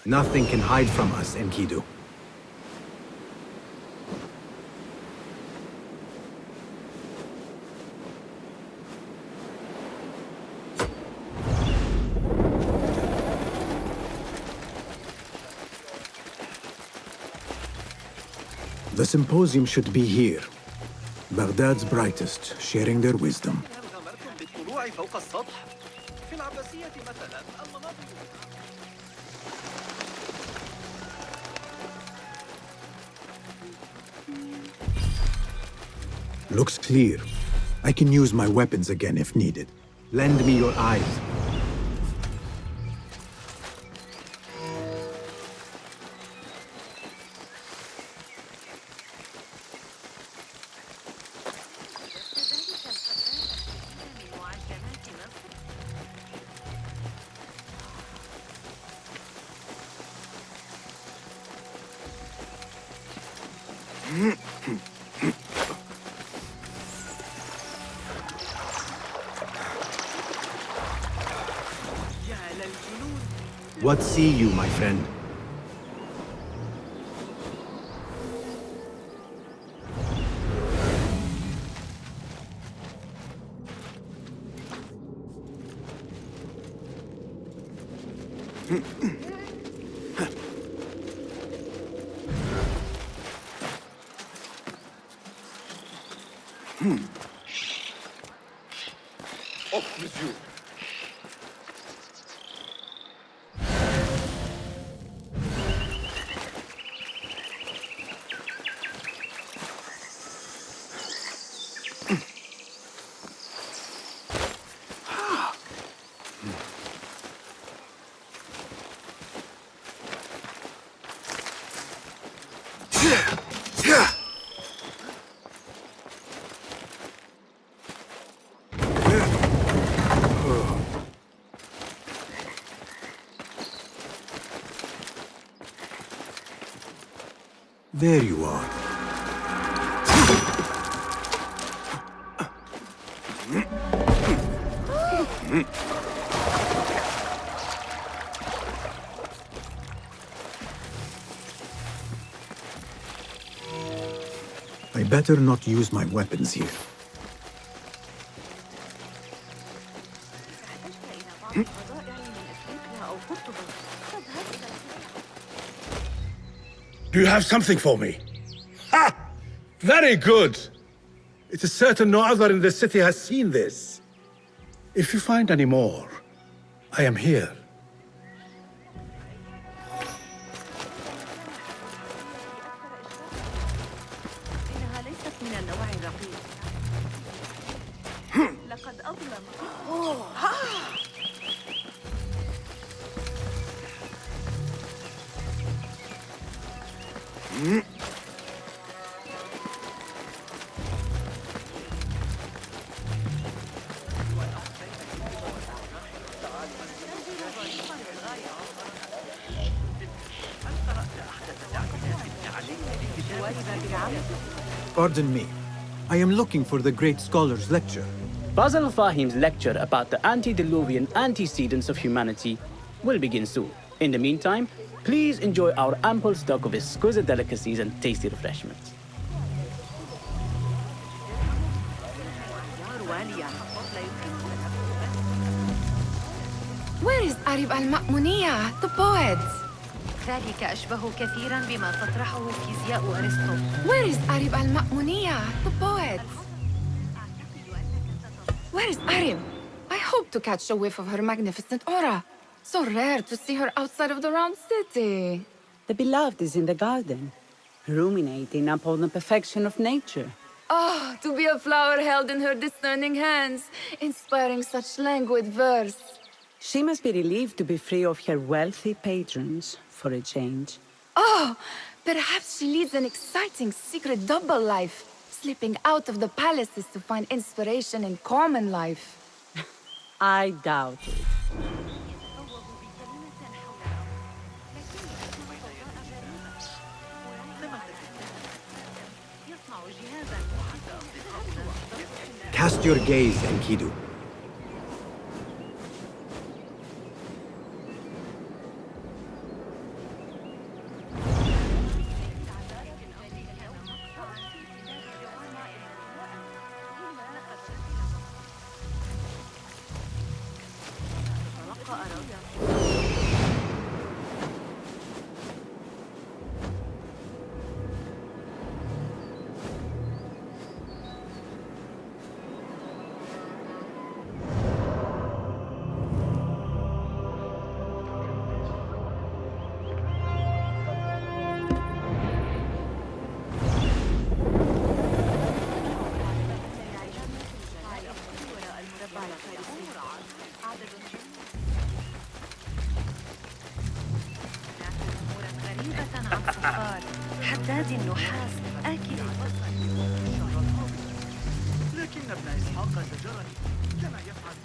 Nothing can hide from us, Enkidu. The symposium should be here. Baghdad's brightest, sharing their wisdom. Looks clear. I can use my weapons again if needed. Lend me your eyes. What see you, my friend? Off with you. There you are. I better not use my weapons here. Do you have something for me? Ha! Very good! It is certain no other in the city has seen this. If you find any more, I am here. Pardon me. I am looking for the great scholar's lecture. Basil Fahim's lecture about the antediluvian antecedents of humanity will begin soon. In the meantime, please enjoy our ample stock of exquisite delicacies and tasty refreshments. Where is Arib al-Ma'muniyah, the poet? ذلك أشبه كثيراً بما تطرحه فيزياء أرسطو. Where is Arib al-Ma'muniyah, the poet? Where is Arib? I hope to catch a whiff of her magnificent aura. So rare to see her outside of the round city. The beloved is in the garden, ruminating upon the perfection of nature. Oh, to be a flower held in her discerning hands, inspiring such languid verse. She must be relieved to be free of her wealthy patrons, for a change. Oh, perhaps she leads an exciting secret double life, slipping out of the palaces to find inspiration in common life. I doubt it. Cast your gaze, Enkidu. غريبة عن صفار حداد النحاس آكل البصل. لكن ابن إسحاق زجرني كما يفعل.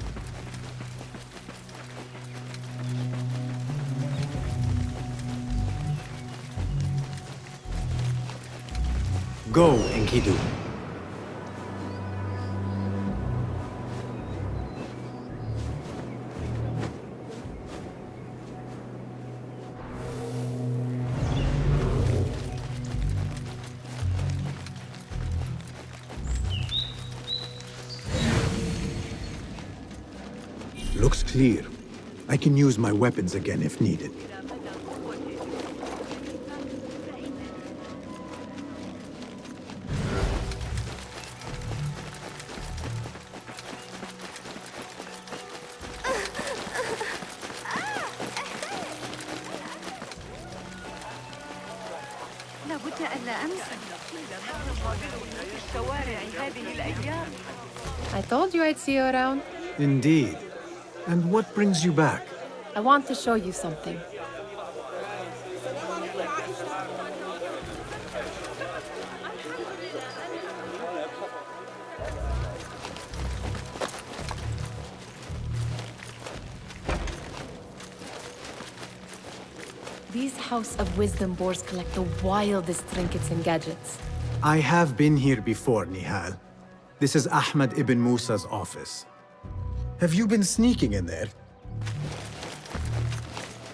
Go, Enkidu. Looks clear. I can use my weapons again if needed. لابد ألا أنسى الشوارع هذه الأيام. I told you I'd see you around. Indeed. And what brings you back? I want to show you something. These House of Wisdom boars collect the wildest trinkets and gadgets. I have been here before, Nihal. This is Ahmed ibn Musa's office. Have you been sneaking in there?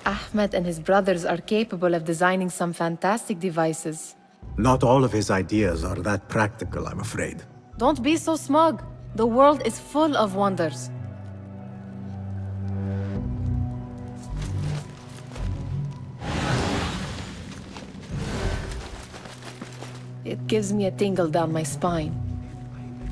Ahmed and his brothers are capable of designing some fantastic devices. Not all of his ideas are that practical, I'm afraid. Don't be so smug. The world is full of wonders. It gives me a tingle down my spine.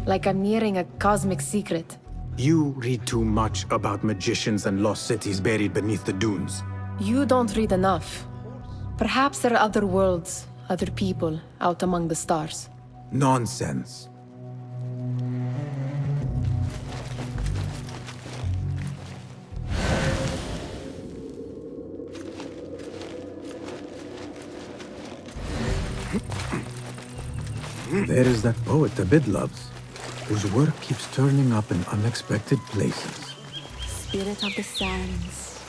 Like I'm nearing a cosmic secret. You read too much about magicians and lost cities buried beneath the dunes. You don't read enough. Perhaps there are other worlds, other people out among the stars. Nonsense. There is that poet Abid loves, whose work keeps turning up in unexpected places. Spirit of the sands,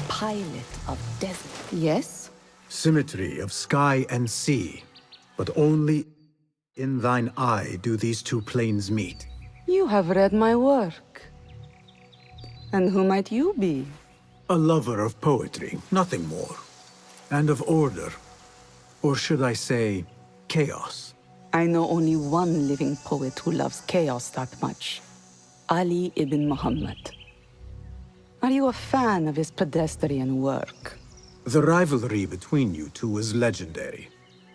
pilot of desert. Yes? Symmetry of sky and sea, but only in thine eye do these two planes meet. You have read my work. And who might you be? A lover of poetry, nothing more. And of order. Or should I say, chaos. I know only one living poet who loves chaos that much. Ali ibn Muhammad. Are you a fan of his pedestrian work? The rivalry between you two is legendary.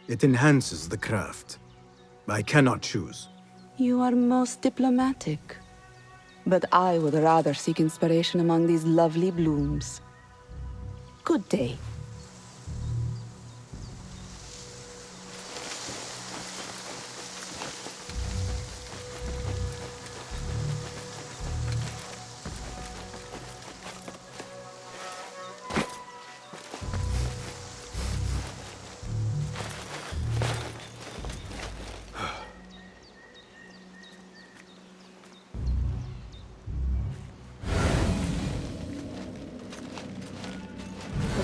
It enhances the craft. I cannot choose. You are most diplomatic. But I would rather seek inspiration among these lovely blooms. Good day.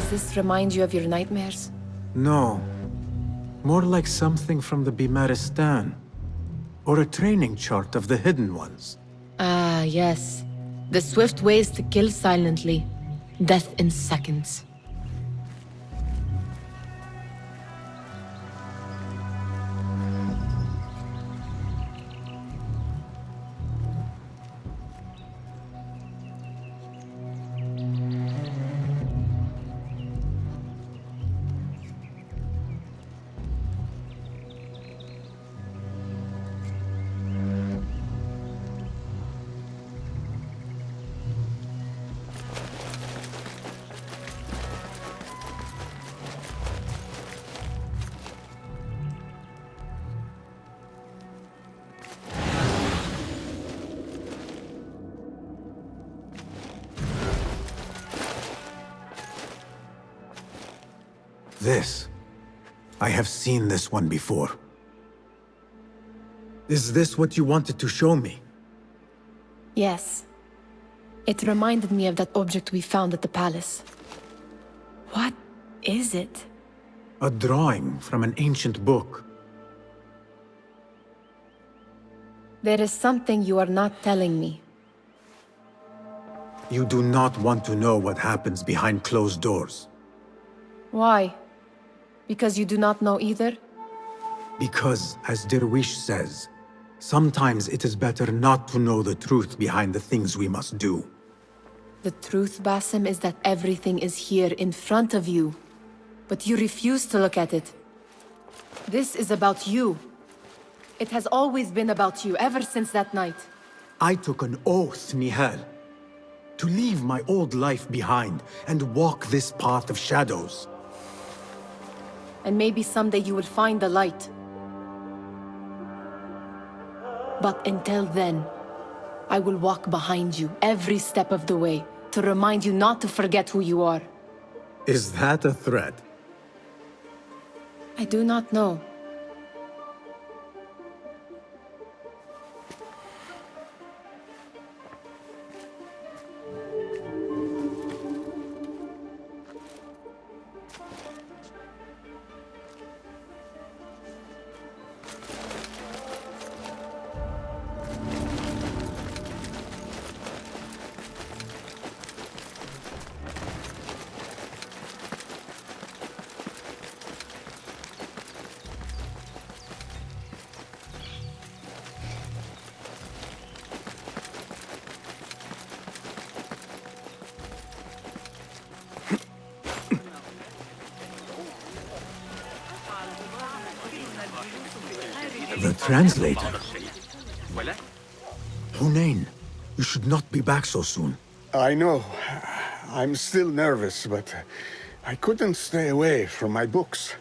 Does this remind you of your nightmares? No. More like something from the Bimaristan. Or a training chart of the Hidden Ones. Ah, yes. The swift ways to kill silently. Death in seconds. This. I have seen this one before. Is this what you wanted to show me? Yes. It reminded me of that object we found at the palace. What is it? A drawing from an ancient book. There is something you are not telling me. You do not want to know what happens behind closed doors. Why? Because you do not know either? Because, as Derwish says, sometimes it is better not to know the truth behind the things we must do. The truth, Basim, is that everything is here in front of you. But you refuse to look at it. This is about you. It has always been about you, ever since that night. I took an oath, Nihal, to leave my old life behind and walk this path of shadows. And maybe someday you will find the light. But until then, I will walk behind you every step of the way to remind you not to forget who you are. Is that a threat? I do not know. The translator. Hunain, you should not be back so soon. I know. I'm still nervous, but I couldn't stay away from my books.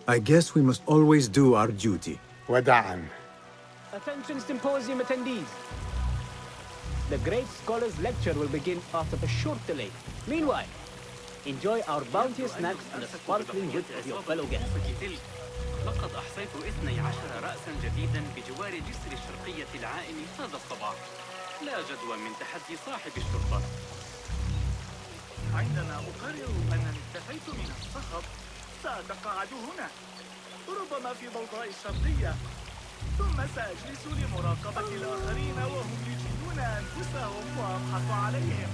I guess we must always do our duty. Wada'an. Attention symposium attendees. The great scholar's lecture will begin after a short delay. Meanwhile, enjoy our bounteous snacks and the sparkling wit of your fellow guests. لقد أحصيت 12 رأسا جديدا بجوار جسر الشرقية العائم هذا الصباح. لا جدوى من تحدي صاحب الشرطة. عندما أقرر أنني اكتفيت من الصخب سأتقاعد هنا ربما في ضوضاء الشرقية ثم سأجلس لمراقبة الآخرين وهم يجهدون أنفسهم وأبحث عليهم.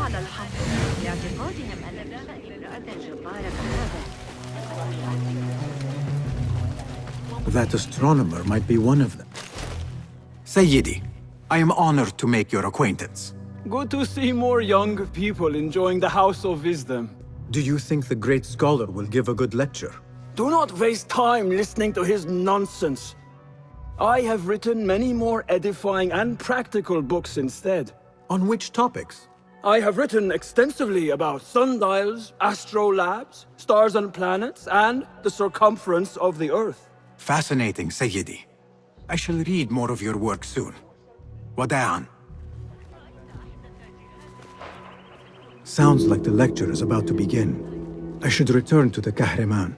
على الحق لاعتقادهم أن امرأة جبارة كهذا. That astronomer might be one of them. Sayyidi, I am honored to make your acquaintance. Good to see more young people enjoying the House of Wisdom. Do you think the great scholar will give a good lecture? Do not waste time listening to his nonsense. I have written many more edifying and practical books instead. On which topics? I have written extensively about sundials, astrolabes, stars and planets, and the circumference of the Earth. Fascinating, Sayyidi. I shall read more of your work soon. Wada'an. Sounds like the lecture is about to begin. I should return to the Kahraman.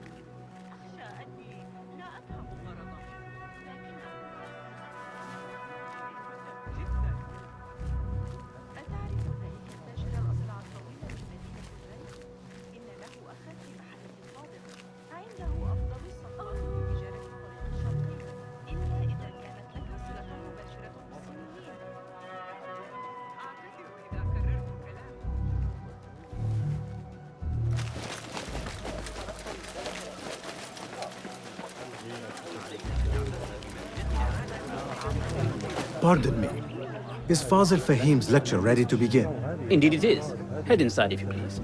Pardon me. Is Fazil Fahim's lecture ready to begin? Indeed it is. Head inside if you please.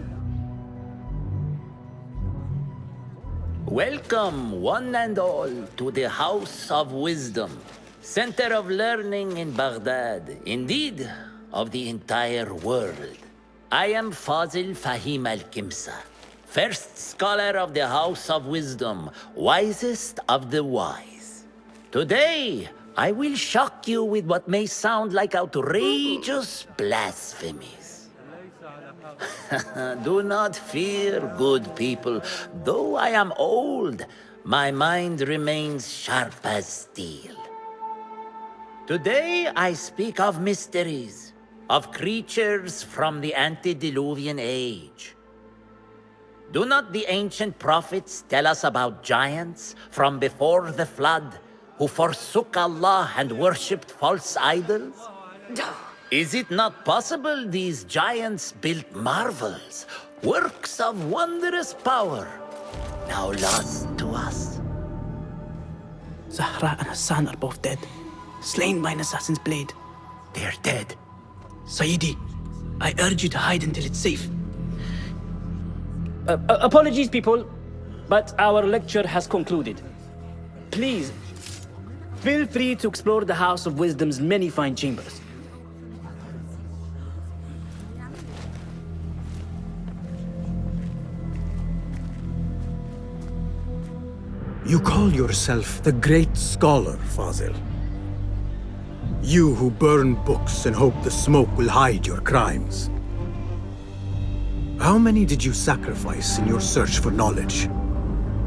Welcome, one and all, to the House of Wisdom, center of learning in Baghdad. Indeed, of the entire world. I am Fazil Fahim al-Kimsa, first scholar of the House of Wisdom, wisest of the wise. Today, I will shock you with what may sound like outrageous blasphemies. Do not fear, good people. Though I am old, my mind remains sharp as steel. Today, I speak of mysteries, of creatures from the antediluvian age. Do not the ancient prophets tell us about giants from before the flood who forsook Allah and worshipped false idols? Is it not possible these giants built marvels, works of wondrous power, now lost to us? Zahra and Hassan are both dead, slain by an assassin's blade. They're dead. Sayyidi, I urge you to hide until it's safe. Apologies, people, but our lecture has concluded. Please, feel free to explore the House of Wisdom's many fine chambers. You call yourself the great scholar, Fazil. You who burn books and hope the smoke will hide your crimes. How many did you sacrifice in your search for knowledge?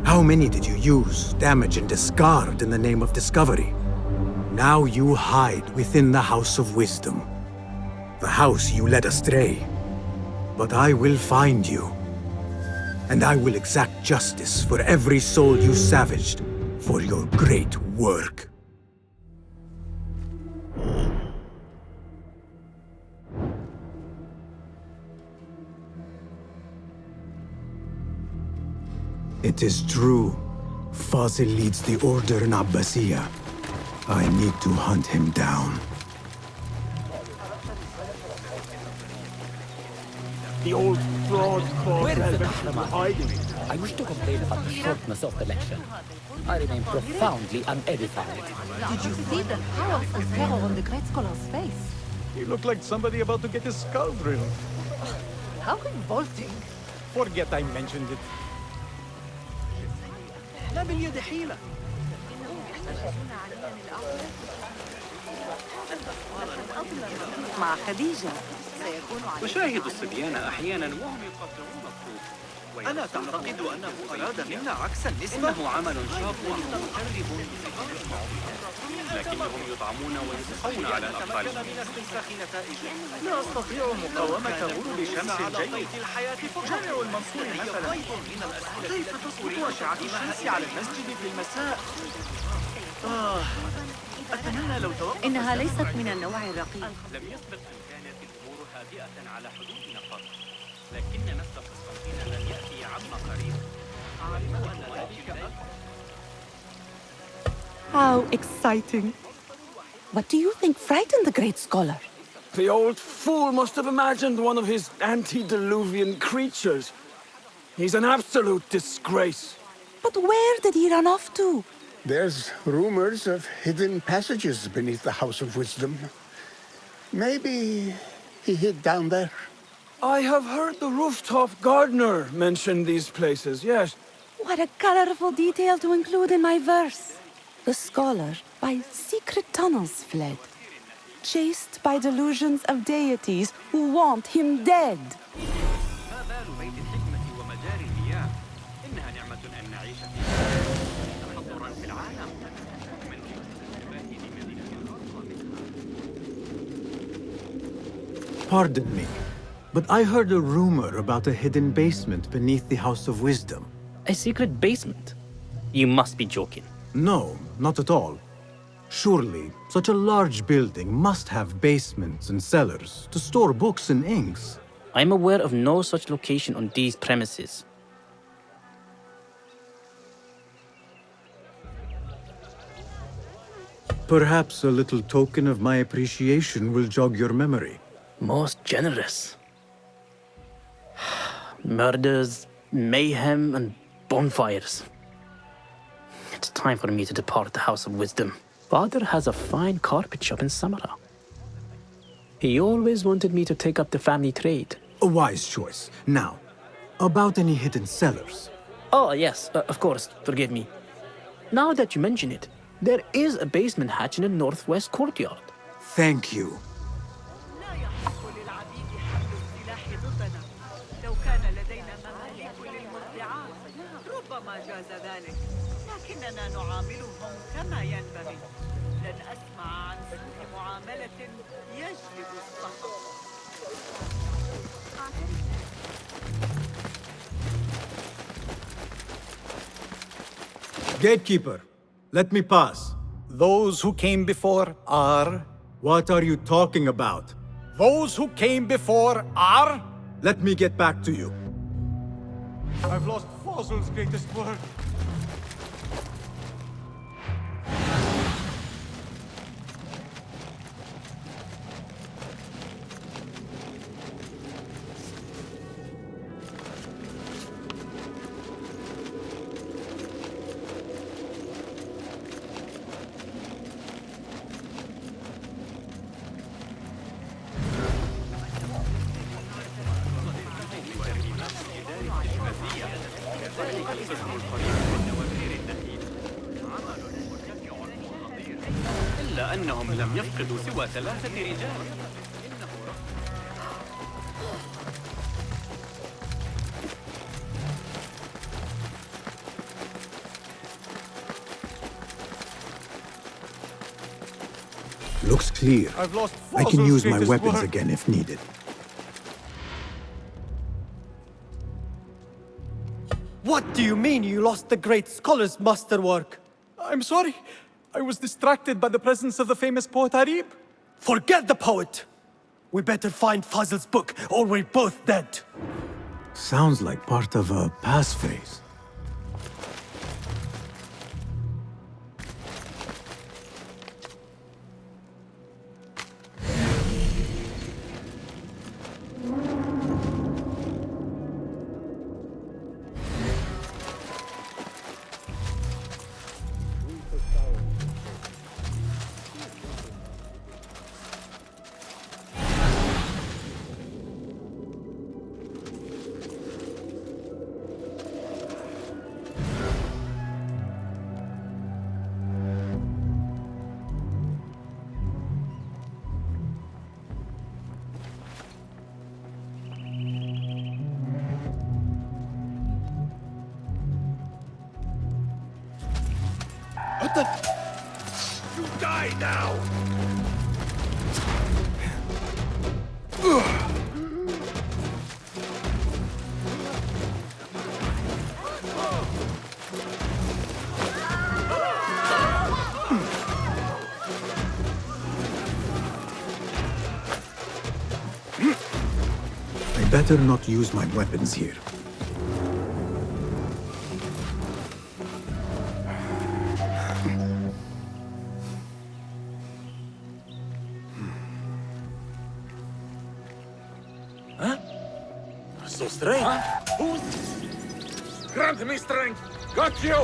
How many did you use, damage, and discard in the name of discovery? Now you hide within the House of Wisdom, the house you led astray. But I will find you, and I will exact justice for every soul you savaged for your great work. It is true. Fazil leads the order in Abbasiyah. I need to hunt him down. The old fraud Where is the called hiding. I wish to complain about the shortness of the lecture. I remain profoundly unedified. Did you see the powerful terror on the great scholar's face? He looked like somebody about to get his skull drilled. How revolting. Forget I mentioned it. لا باليد حيلة. مع خديجة. أشاهد الصبيان أحيانا وهم يقطعون الطوب. ألا تعتقد أنه أراد منا عكس النسبة؟ إنه عمل شاق مجرب لكنهم يطعمون ويسخون على الأطفال. لا أستطيع مقاومة غروب شمس جيد. جامع المنصور مثلا. كيف تسقط أشعة الشمس على المسجد في المساء؟ أتمنى لو توقف. إنها ليست من النوع الرقيق. لم يسبق أن كانت الأمور هادئة على حدودنا قط. لكن نفس قسطنطين لن يأتي عما قريب. أعرف أن ذلك. How exciting. What do you think frightened the great scholar? The old fool must have imagined one of his antediluvian creatures. He's an absolute disgrace. But where did he run off to? There's rumors of hidden passages beneath the House of Wisdom. Maybe he hid down there. I have heard the rooftop gardener mention these places, yes. What a colorful detail to include in my verse. The scholar by secret tunnels fled, chased by delusions of deities who want him dead. ما بال بيت الحكمة ومجاري المياه؟ إنها نعمة أن نعيش فيها. تحضرا في العالم. Pardon me, but I heard a rumor about a hidden basement beneath the House of Wisdom. A secret basement? You must be joking. No, not at all. Surely, such a large building must have basements and cellars to store books and inks. I'm aware of no such location on these premises. Perhaps a little token of my appreciation will jog your memory. Most generous. Murders, mayhem, and bonfires. It's time for me to depart the House of Wisdom. Father has a fine carpet shop in Samara. He always wanted me to take up the family trade. A wise choice. Now, about any hidden cellars? Oh, yes, of course, forgive me. Now that you mention it, there is a basement hatch in the northwest courtyard. Thank you. لا يحق للعبيد حمل السلاح ضدنا. لو كان لدينا مماليك للمرضعات ربما جاز ذلك، لكننا نعاملهم كما ينبغي. لن أسمع عن سوء معاملة يجلب الصخب. Gatekeeper, let me pass. Those who came before are... What are you talking about? Those who came before are... Let me get back to you. I've lost Fossil's greatest work. إلا أنهم لم يفقدوا سوى 3 رجال. Looks clear. I've lost I can Fossil's use my greatest weapons work. again if needed. What do you mean you lost the great scholar's masterwork? I'm sorry. I was distracted by the presence of the famous poet Arib. Forget the poet! We better find Fazl's book, or we're both dead. Sounds like part of a passphrase. What the? You die now! I better not use my weapons here. So strange. Who's... Grant me strength! Got you!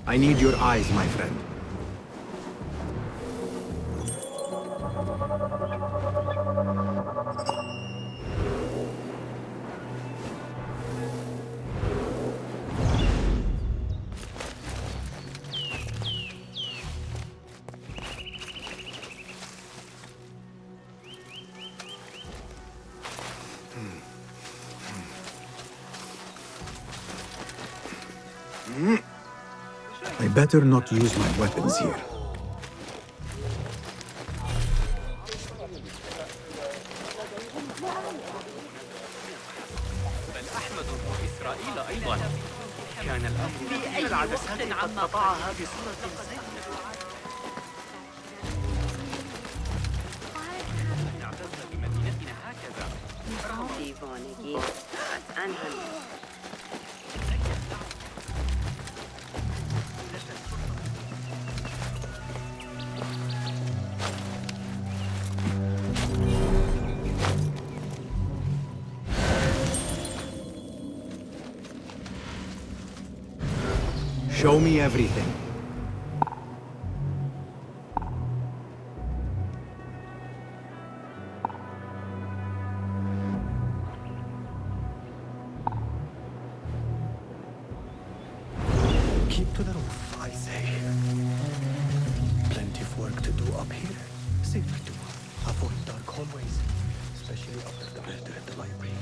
I need your eyes, my friend. I better not use my weapons here. بل أحمد إسرائيل أيضا كان الأمر في أي وقت عما قطعها بصورة نعتز بمدينتنا هكذا. Show me everything. Keep to the roof, I say. Plenty of work to do up here. Safer to avoid dark hallways, especially after the murder at the library.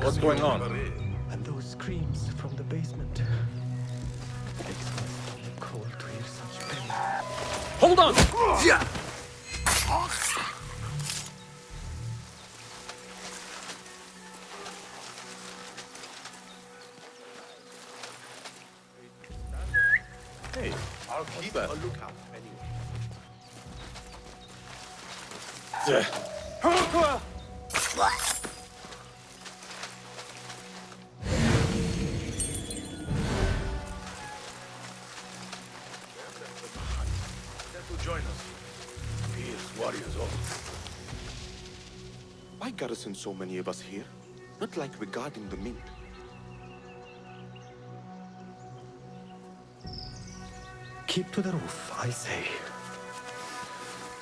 What's going on? And those screams from the basement. Makes my stomach crawl to hear such pain. Hold on! Yeah. Hey, I'll keep a lookout anyway. To join us. Fierce warriors all. Why garrison so many of us here? Not like regarding the Mint. Keep to the roof, I say.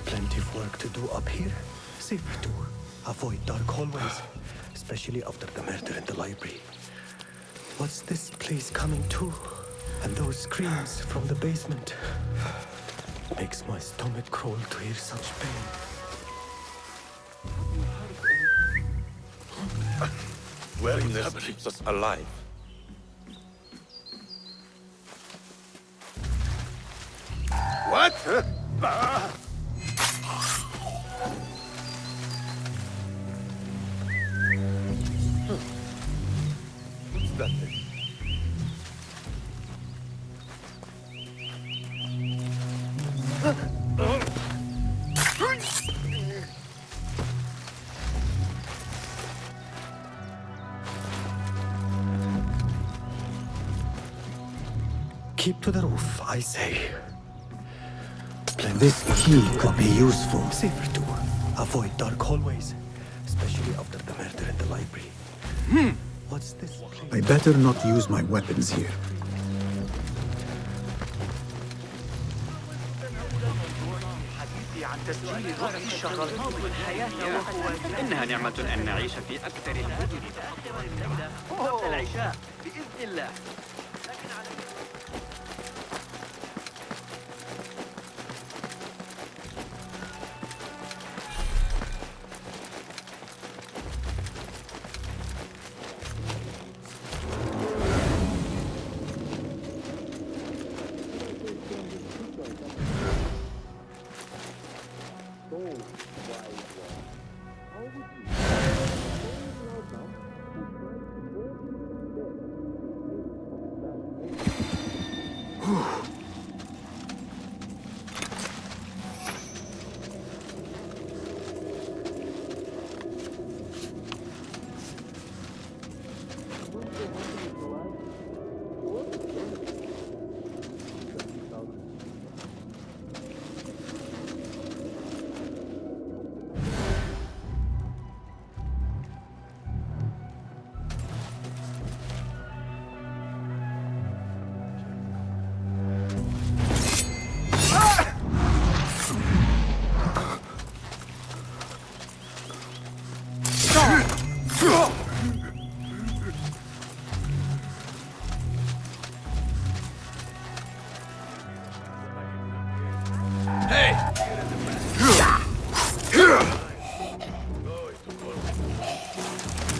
Plenty of work to do up here. Safer to avoid dark hallways, especially after the murder in the library. What's this place coming to? And those screams from the basement. Makes my stomach crawl to hear such pain. Wearing this keeps us alive. What? What's that thing? Keep to the roof, I say. This key could be useful. Safer to avoid dark hallways, especially after the murder in the library. What's this place? I better not use my weapons here. عن تسجيل رؤى الشغل والحياة وهو إنها نعمة أن نعيش في أكثر المدن قبل العشاء بإذن الله.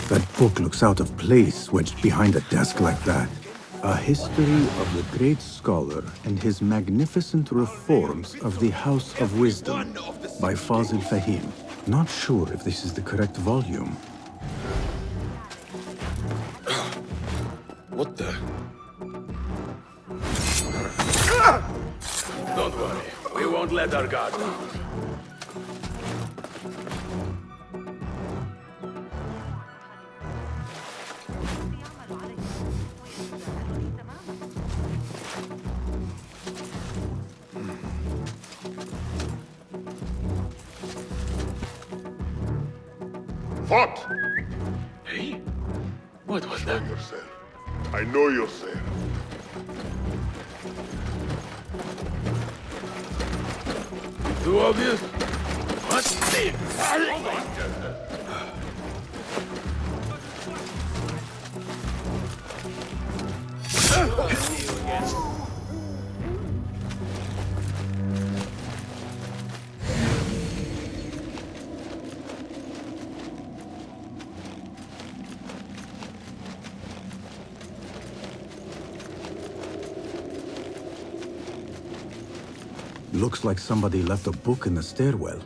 That book looks out of place wedged behind a desk like that. A history of the great scholar and his magnificent reforms of the House of Wisdom by Fazil Fahim. Not sure if this is the correct volume. What the? Don't worry. We won't let our guard down. What? Hey? What was Show that? yourself. I know yourself. Too obvious? What? Looks like somebody left a book in the stairwell.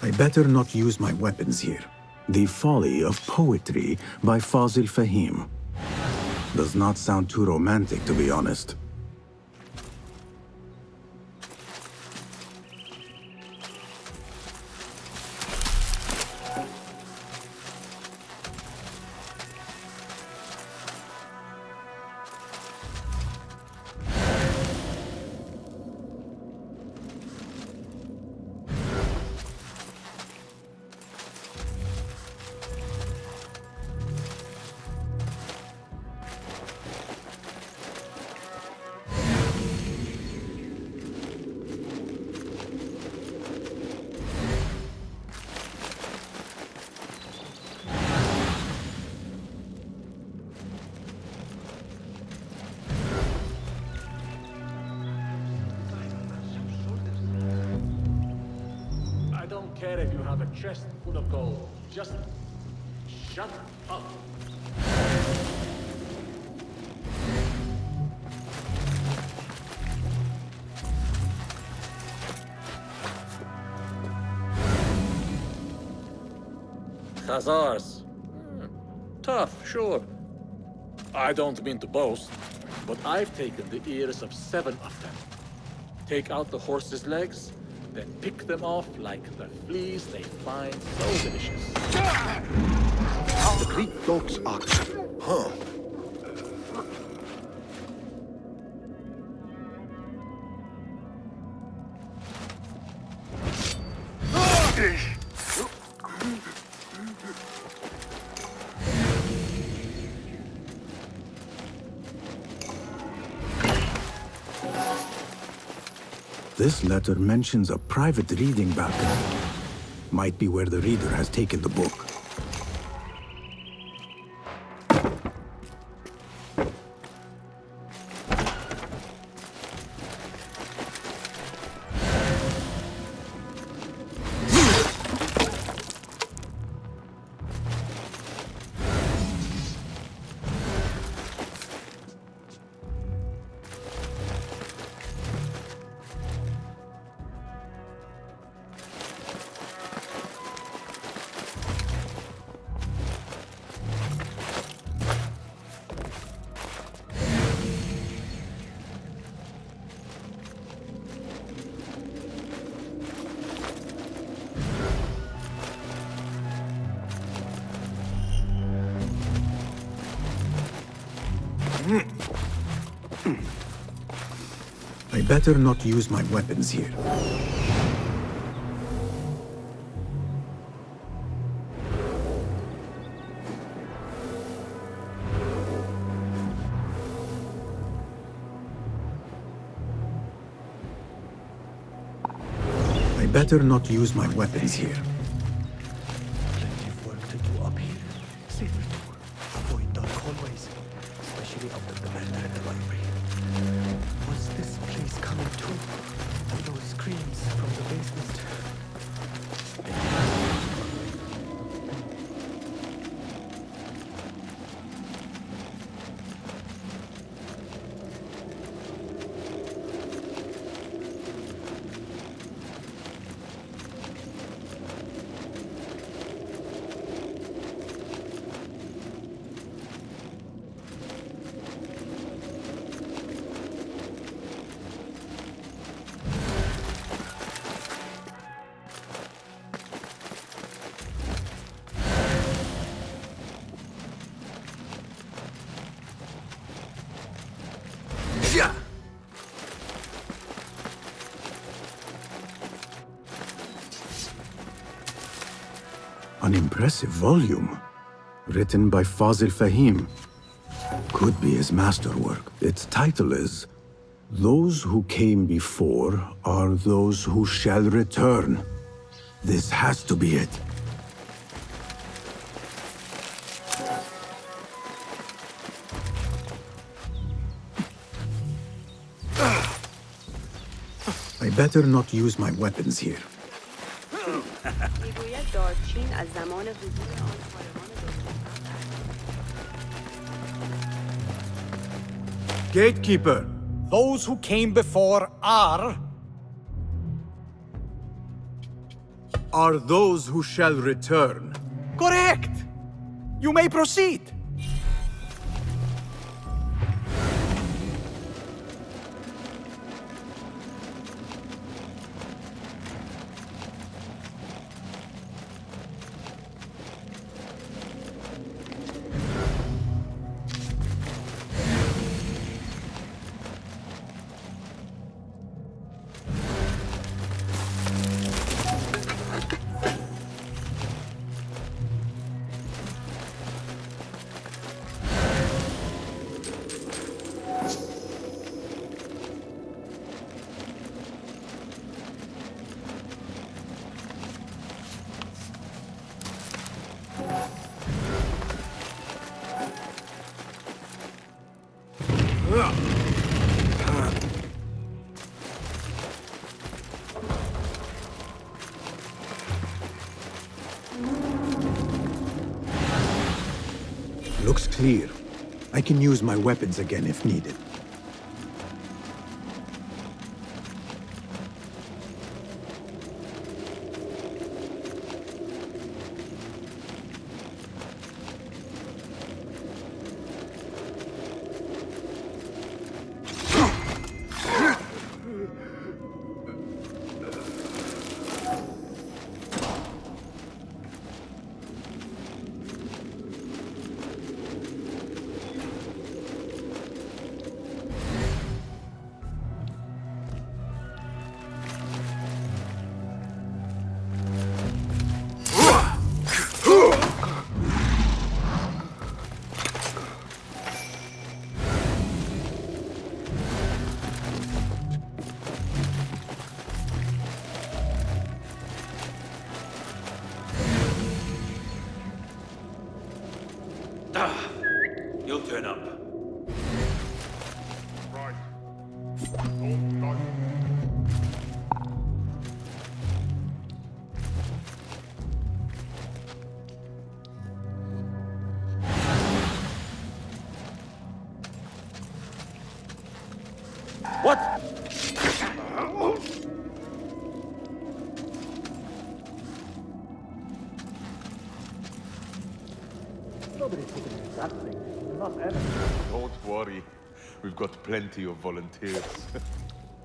I better not use my weapons here. The Folly of Poetry by Fazil Fahim. Does not sound too romantic, to be honest. I don't care if you have a chest full of gold. Just shut up. Khazars. Tough, sure. I don't mean to boast, but I've taken the ears of 7 of them. Take out the horse's legs, then pick them off like the fleas they find so delicious. The Greek dogs are... Huh. This letter mentions a private reading balcony. Might be where the reader has taken the book. I better not use my weapons here. I better not use my weapons here. Plenty of work to do up here. Safer to avoid dark hallways, especially after the murder in the library. What's this place coming to? And those screams from the basement. An impressive volume. Written by Fazil Fahim. Could be his masterwork. Its title is Those Who Came Before Are Those Who Shall Return. This has to be it. I better not use my weapons here. Gatekeeper! Those who came before are those who shall return. correct! You may proceed. Looks clear. I can use my weapons again if needed. You'll turn up. Right. What? Don't worry. We've got plenty of volunteers.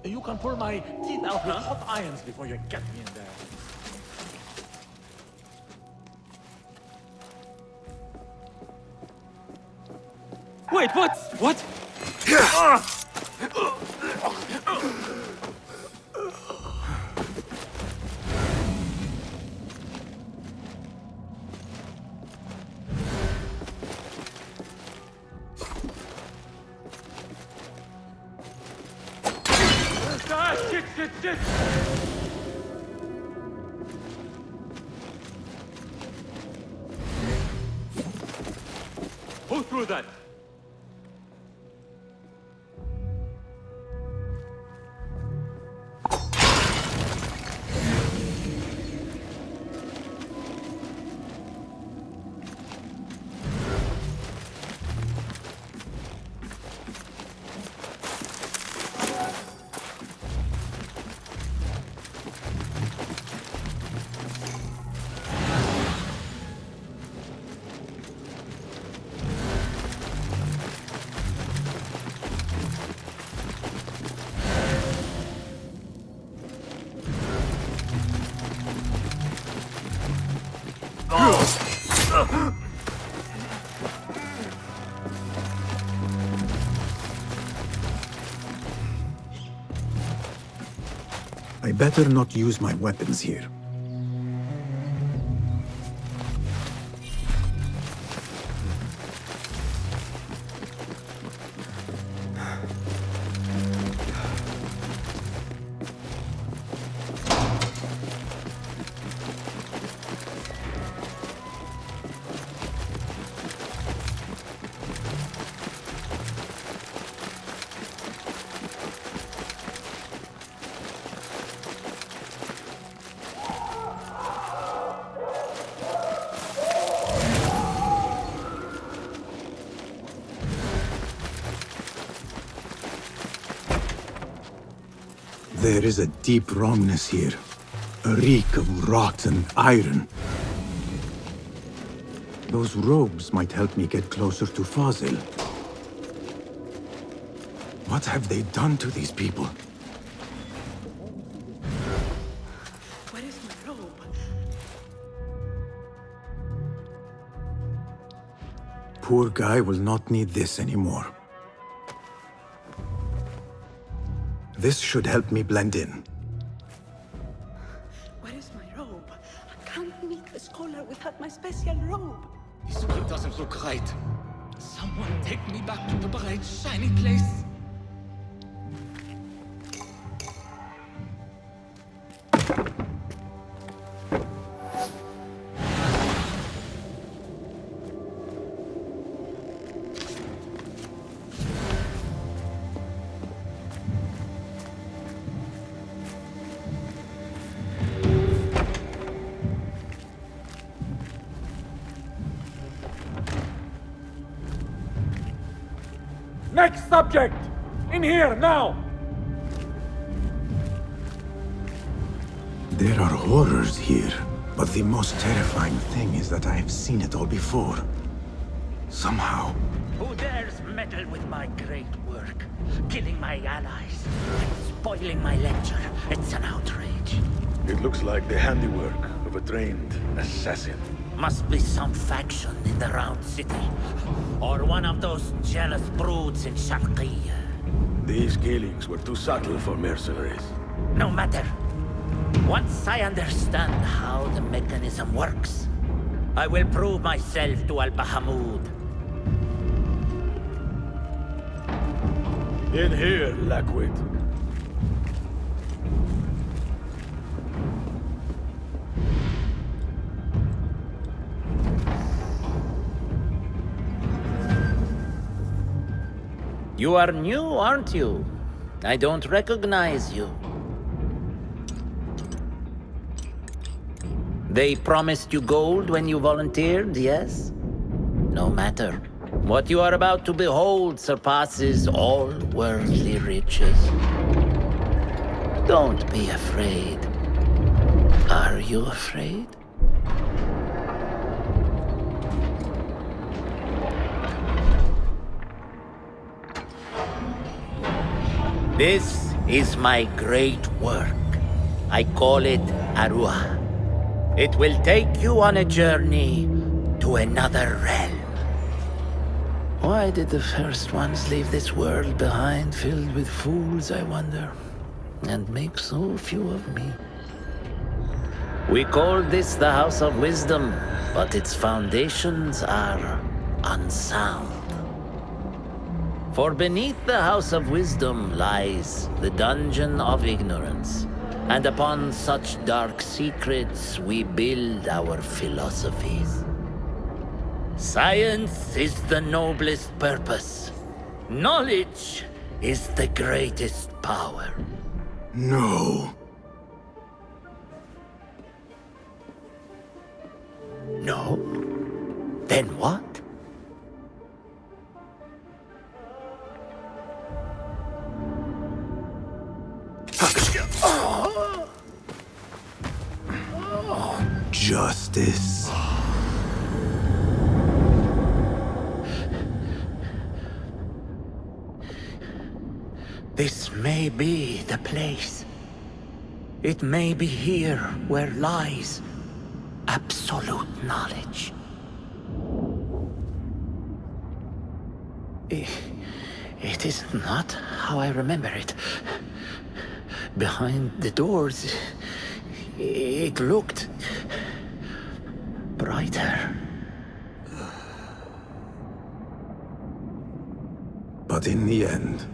You can pull my teeth out with hot irons before you get me in there. Wait, what? What? Ah, shit! Pull through that! I better not use my weapons here. There is a deep wrongness here. A reek of rot and iron. Those robes might help me get closer to Fazil. What have they done to these people? Where is my robe? Poor guy will not need this anymore. This should help me blend in. Where is my robe? I can't meet the scholar without my special robe. This one doesn't look right. Someone take me back to the bright, shiny place. Next subject! In here, now! There are horrors here, but the most terrifying thing is that I have seen it all before. Somehow. Who dares meddle with my great work? Killing my allies and spoiling my lecture. It's an outrage. It looks like the handiwork of a trained assassin. Must be some faction in the Round City. Or one of those jealous broods in Sharqiyya. These killings were too subtle for mercenaries. No matter. Once I understand how the mechanism works, I will prove myself to Al-Bahamud. In here, Lackwit. You are new, aren't you? I don't recognize you. They promised you gold when you volunteered, yes? No matter. What you are about to behold surpasses all worldly riches. Don't be afraid. Are you afraid? This is my great work. I call it Arua. It will take you on a journey to another realm. Why did the first ones leave this world behind, filled with fools, I wonder, and make so few of me? We call this the House of Wisdom, but its foundations are unsound. For beneath the House of Wisdom lies the Dungeon of Ignorance, and upon such dark secrets we build our philosophies. Science is the noblest purpose. Knowledge is the greatest power. No. No? Then what? Justice. This may be the place. It may be here where lies absolute knowledge. It is not how I remember it. Behind the doors, it looked brighter. But in the end,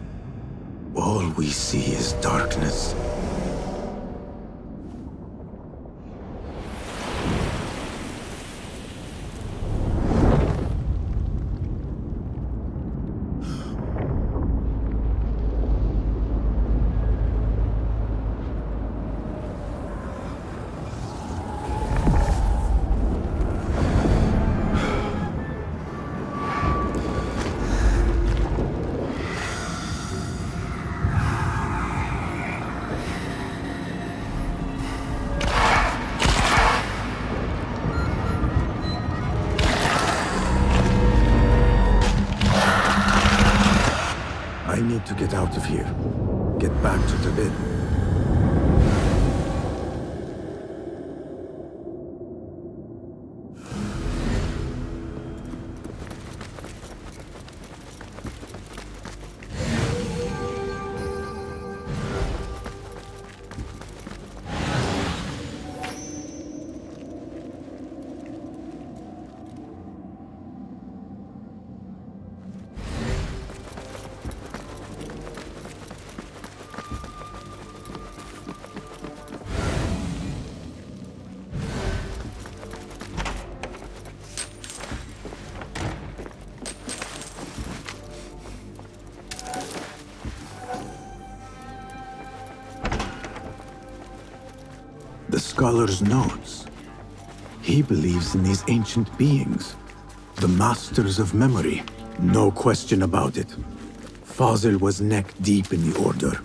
all we see is darkness. get out of here. Get back to the bed. The scholar's notes. He believes in these ancient beings, the masters of memory. No question about it. Fazil was neck deep in the Order.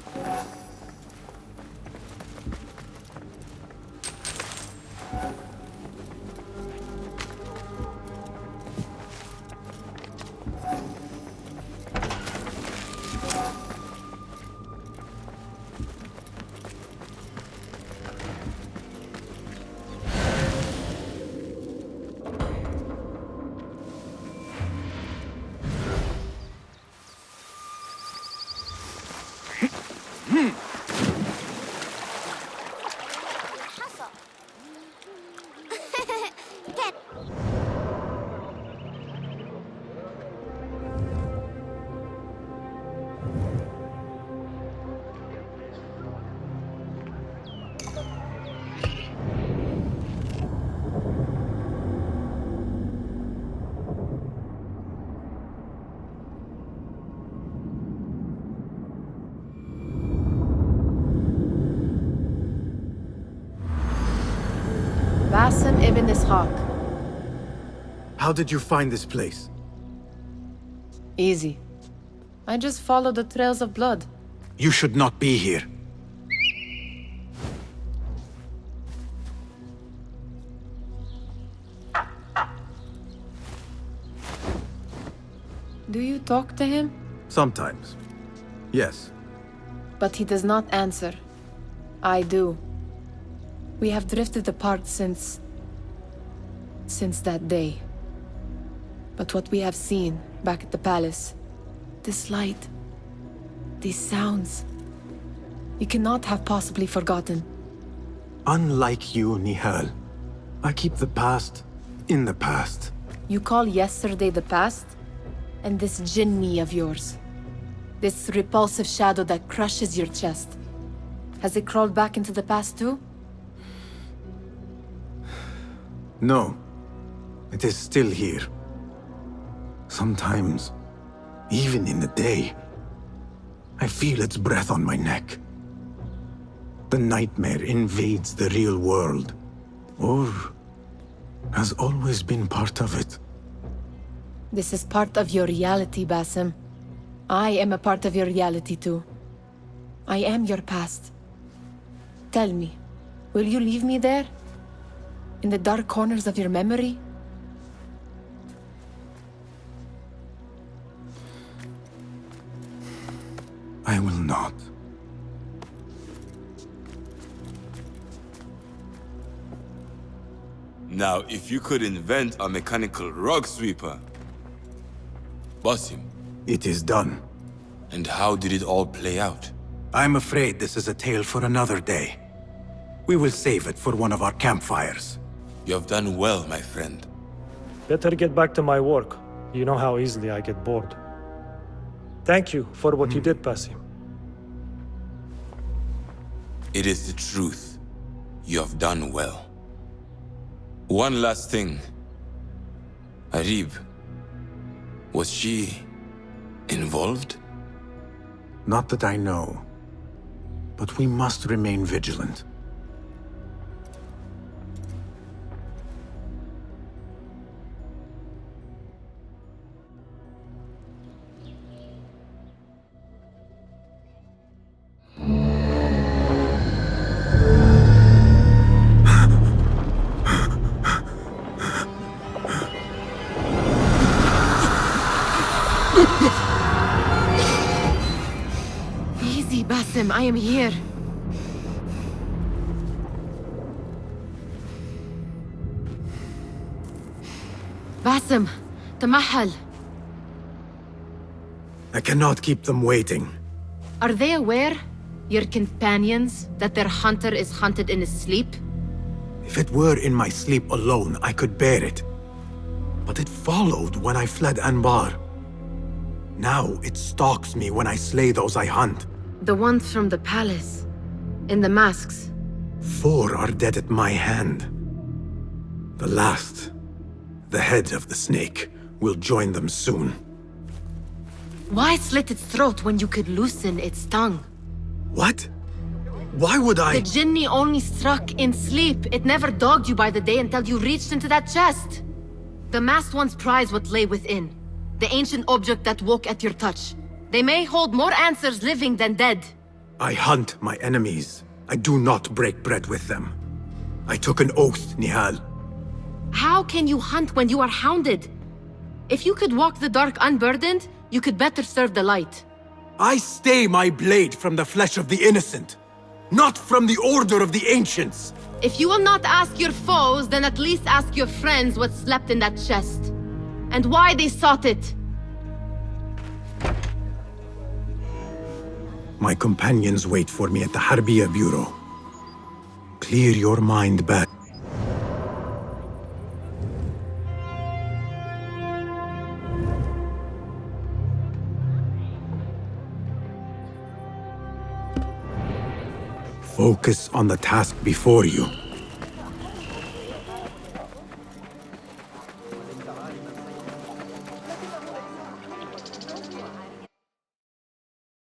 Basim ibn Ishaq. How did you find this place? Easy. I just followed the trails of blood. You should not be here. Do you talk to him? Sometimes. Yes. But he does not answer. I do. We have drifted apart since that day. But what we have seen back at the palace, this light, these sounds, you cannot have possibly forgotten. Unlike you, Nihal, I keep the past in the past. You call yesterday the past? And this jinni of yours, this repulsive shadow that crushes your chest, has it crawled back into the past too? No. It is still here. Sometimes, even in the day, I feel its breath on my neck. The nightmare invades the real world, or has always been part of it. This is part of your reality, Basim. I am a part of your reality too. I am your past. Tell me, will you leave me there? In the dark corners of your memory? I will not. Now, if you could invent a mechanical rug sweeper... Basim. It is done. And how did it all play out? I'm afraid this is a tale for another day. We will save it for one of our campfires. You have done well, my friend. Better get back to my work. You know how easily I get bored. Thank you for what you did, Basim. It is the truth. You have done well. One last thing. Arib, was she involved? Not that I know. But we must remain vigilant. Basim, I am here. Basim, Tamahal. I cannot keep them waiting. Are they aware, your companions, that their hunter is hunted in his sleep? If it were in my sleep alone, I could bear it. But it followed when I fled Anbar. Now it stalks me when I slay those I hunt. The ones from the palace, in the masks. 4 are dead at my hand. The last, the head of the snake, will join them soon. Why slit its throat when you could loosen its tongue? What? Why would I? The Jinni only struck in sleep. It never dogged you by the day until you reached into that chest. The masked ones prize what lay within. The ancient object that woke at your touch. They may hold more answers living than dead. I hunt my enemies. I do not break bread with them. I took an oath, Nihal. How can you hunt when you are hounded? If you could walk the dark unburdened, you could better serve the light. I stay my blade from the flesh of the innocent, not from the order of the ancients. If you will not ask your foes, then at least ask your friends what slept in that chest. And why they sought it. My companions wait for me at the Harbiya Bureau. Clear your mind back. Focus on the task before you.